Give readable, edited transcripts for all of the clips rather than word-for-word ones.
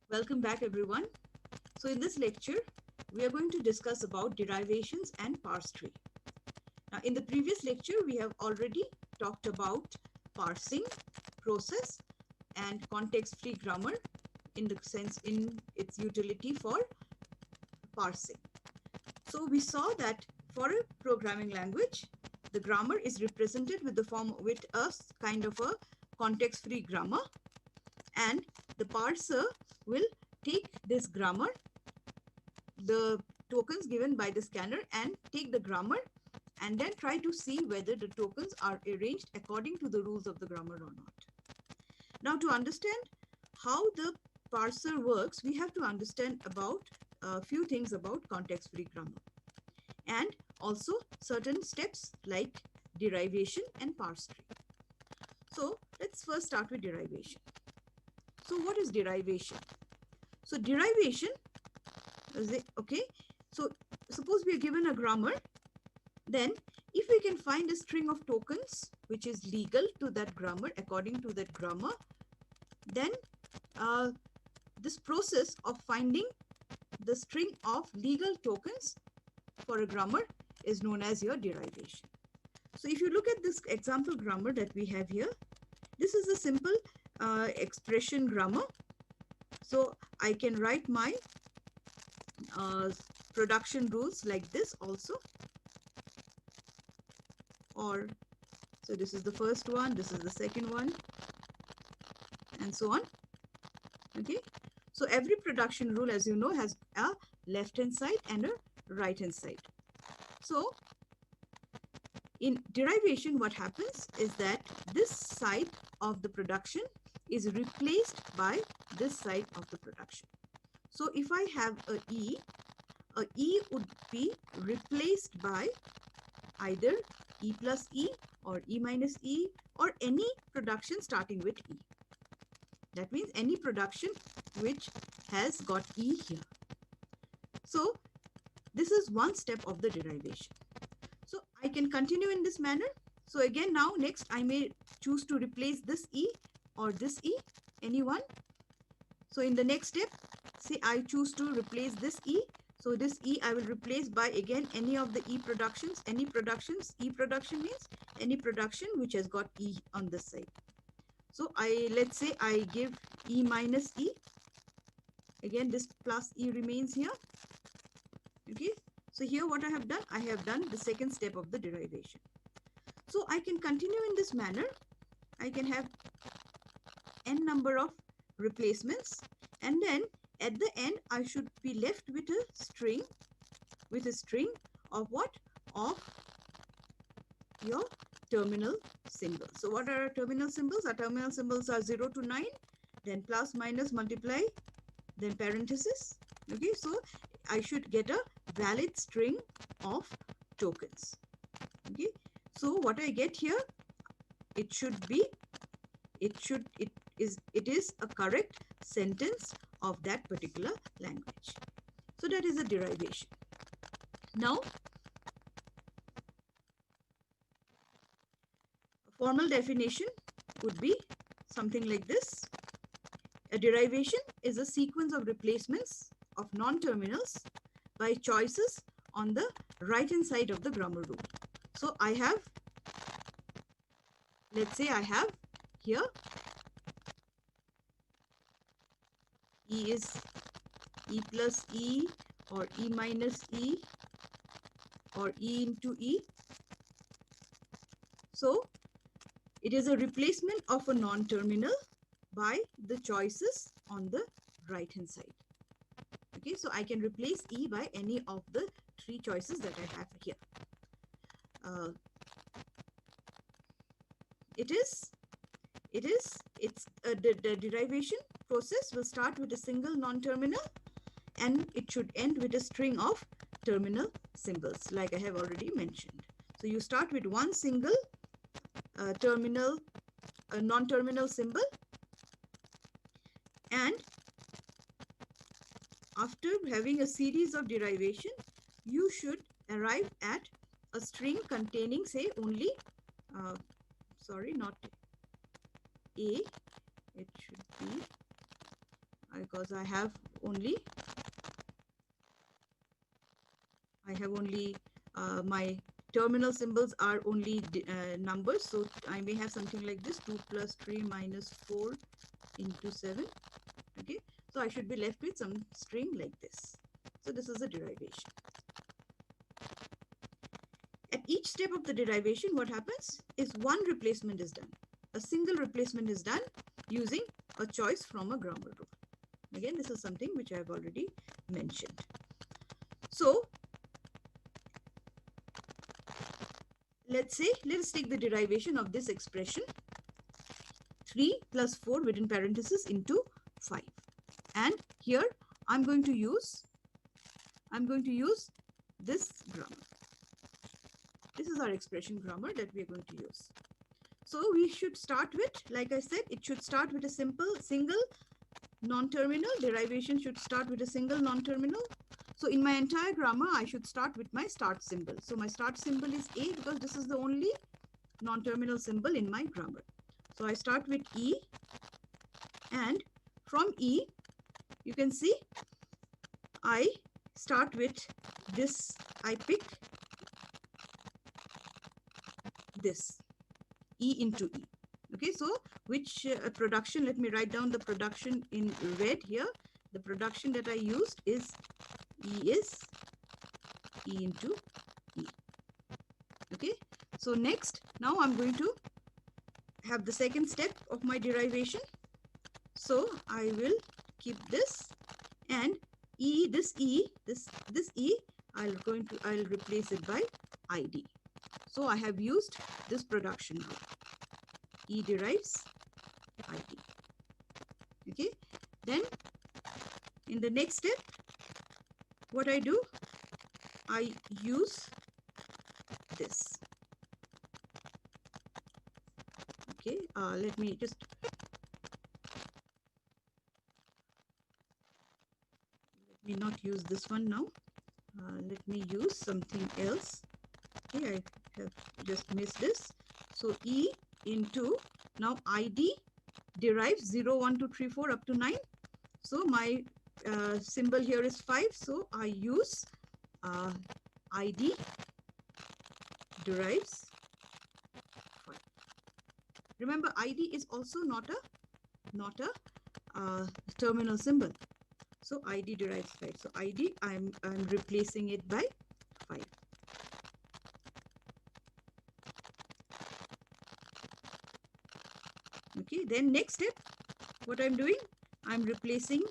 Welcome back, everyone. So in this lecture, we are going to discuss about derivations and parse tree. Now, in the previous lecture, we have already talked about parsing process and context-free grammar in the sense in its utility for parsing. So we saw that for a programming language, the grammar is represented with a kind of a context-free grammar, and the parser will take this grammar, the tokens given by the scanner, and take the grammar and then try to see whether the tokens are arranged according to the rules of the grammar or not. Now, to understand how the parser works, we have to understand about a few things about context-free grammar and also certain steps like derivation and parse tree. So let's first start with derivation. So what is derivation? So derivation is okay. So suppose we are given a grammar, then if we can find a string of tokens which is legal to that grammar, according to that grammar, then this process of finding the string of legal tokens for a grammar is known as your derivation. So if you look at this example grammar that we have here, this is a simple expression grammar. So I can write my production rules like this also, or so this is the first one, this is the second one, and so on. Okay, so every production rule, as you know, has a left hand side and a right hand side. So in derivation, what happens is that this side of the production is replaced by this side of the production. So if I have a E would be replaced by either E plus E or E minus E or any production starting with E. That means any production which has got E here. So this is one step of the derivation. So I can continue in this manner. So again, now next I may choose to replace this E or this E, any one. So in the next step, say I choose to replace this E. So this E I will replace by again any of the E productions. Any productions, E production means any production which has got E on this side. So let's say I give E minus E. Again, this plus E remains here. Okay. So here what I have done the second step of the derivation. So I can continue in this manner. I can have n number of replacements, and then at the end I should be left with a string of what? Of your terminal symbols. So what are our terminal symbols? Our terminal symbols are 0 to 9, then plus, minus, multiply, then parenthesis. Okay, so I should get a valid string of tokens. Okay, so what I get here, it is a correct sentence of that particular language. So that is a derivation. Now, a formal definition would be something like this. A derivation is a sequence of replacements of non-terminals by choices on the right hand side of the grammar rule. So I have, let's say I have here E is E plus E or E minus E or E into E. So it is a replacement of a non-terminal by the choices on the right hand side. Okay, so I can replace E by any of the three choices that I have here. The derivation process will start with a single non-terminal and it should end with a string of terminal symbols, like I have already mentioned. So you start with one single non-terminal symbol, and after having a series of derivation, you should arrive at a string containing, say, only sorry, not A, it should be, because I have only my terminal symbols are only numbers, so I may have something like this: 2 plus 3 minus 4 into 7. Okay, so I should be left with some string like this. So this is a derivation. At each step of the derivation, what happens is one replacement is done. A single replacement is done using a choice from a grammar rule. Again, this is something which I have already mentioned. So let's take the derivation of this expression: 3 plus 4 within parentheses into 5. And here I'm going to use this grammar. This is our expression grammar that we are going to use. So we should start with, like I said, it should start with a single non-terminal. Derivation should start with a single non-terminal. So in my entire grammar, I should start with my start symbol. So my start symbol is A because this is the only non-terminal symbol in my grammar. So I start with E, and from E, you can see I start with this, I pick this, E into E. Okay, so which production, let me write down the production in red here. The production that I used is E into E. Okay, so next, now I'm going to have the second step of my derivation. So I will keep this, and this E, I'll replace it by ID. So I have used this production rule. E derives ID. Okay, then in the next step, what I do, I use this. Okay, let me not use this one now. Let me use something else. Okay, I have just missed this. So E into, now ID derives 0, 1, 2, 3, 4 up to 9. So my symbol here is 5. So I use ID derives 5. Remember, ID is also not a terminal symbol. So ID derives 5. So ID, I'm replacing it by 5. Okay, then next step, what I'm doing, I'm replacing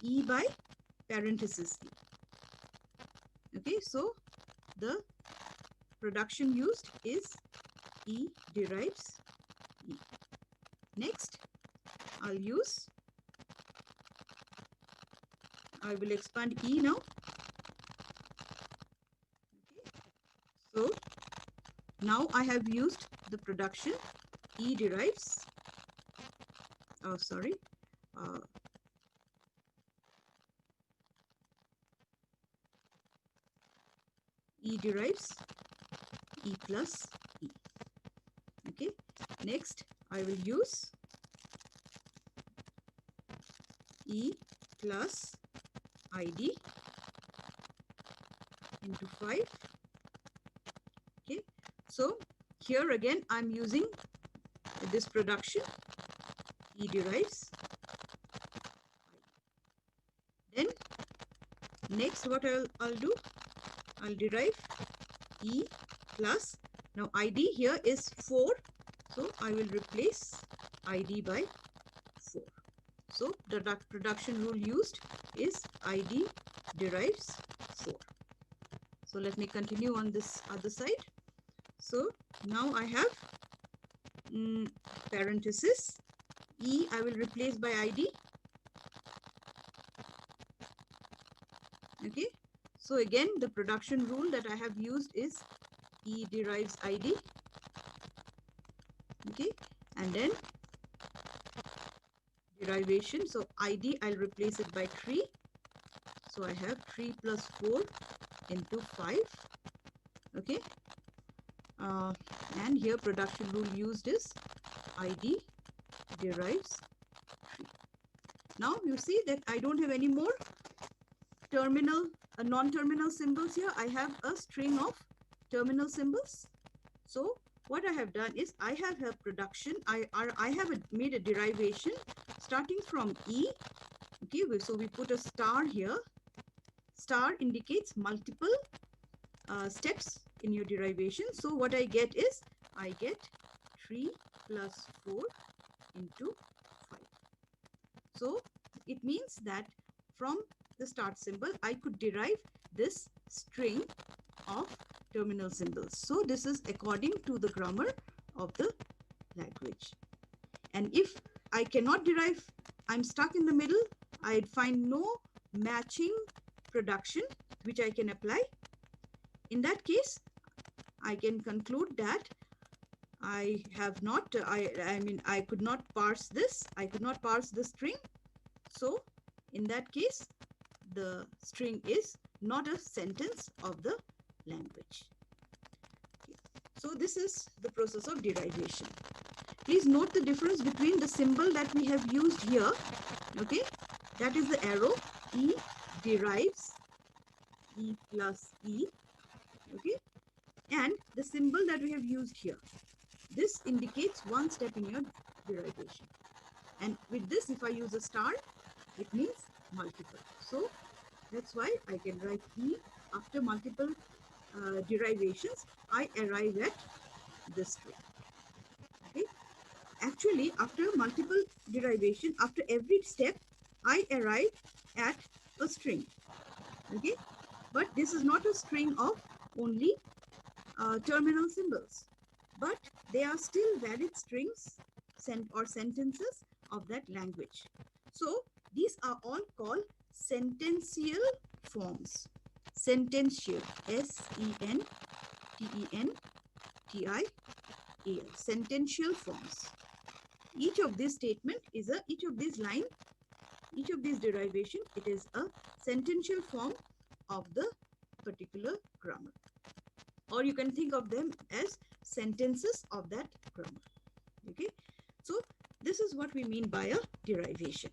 E by parenthesis E. Okay, so the production used is E derives E. Next, I will expand E now. Okay, so now I have used the production E derives, E derives E plus E. Okay, next I will use E plus ID into 5. Okay, so here again I'm using this production E derives I. Then next what I'll do, I'll derive E plus, now ID here is 4, so I will replace ID by 4. So the production rule used is ID derives 4. So let me continue on this other side. So now I have parenthesis, E I will replace by ID. Okay, so again the production rule that I have used is E derives ID. Okay, and then derivation, so ID I'll replace it by 3. So I have 3 plus 4 into 5. Okay, and here production rule used is ID derives 3. Now you see that I don't have any more terminal, non-terminal symbols here. I have a string of terminal symbols. So what I have done is I have a production, I have made a derivation starting from E. Okay, so we put a star here. Star indicates multiple steps in your derivation. So what I get is, I get 3 plus 4 into 5. So it means that from the start symbol, I could derive this string of terminal symbols. So this is according to the grammar of the language. And if I cannot derive, I'm stuck in the middle, I'd find no matching production which I can apply. In that case, I can conclude that I have not, I could not parse this. I could not parse the string. So in that case, the string is not a sentence of the language. So this is the process of derivation. Please note the difference between the symbol that we have used here. Okay, that is the arrow. E derives, E plus E. Okay, and the symbol that we have used here. This indicates one step in your derivation. And with this, if I use a star, it means multiple. So that's why I can write E. After multiple derivations, I arrive at this string. Okay. Actually, after multiple derivation, after every step, I arrive at a string. Okay. But this is not a string of only terminal symbols, but they are still valid strings or sentences of that language. So these are all called sentential forms. Sentential, S-E-N-T-E-N-T-I-A-L, sentential forms. Each of these statement is each of these line, each of these derivation, it is a sentential form of the particular grammar. Or you can think of them as sentences of that grammar. Okay, so this is what we mean by a derivation.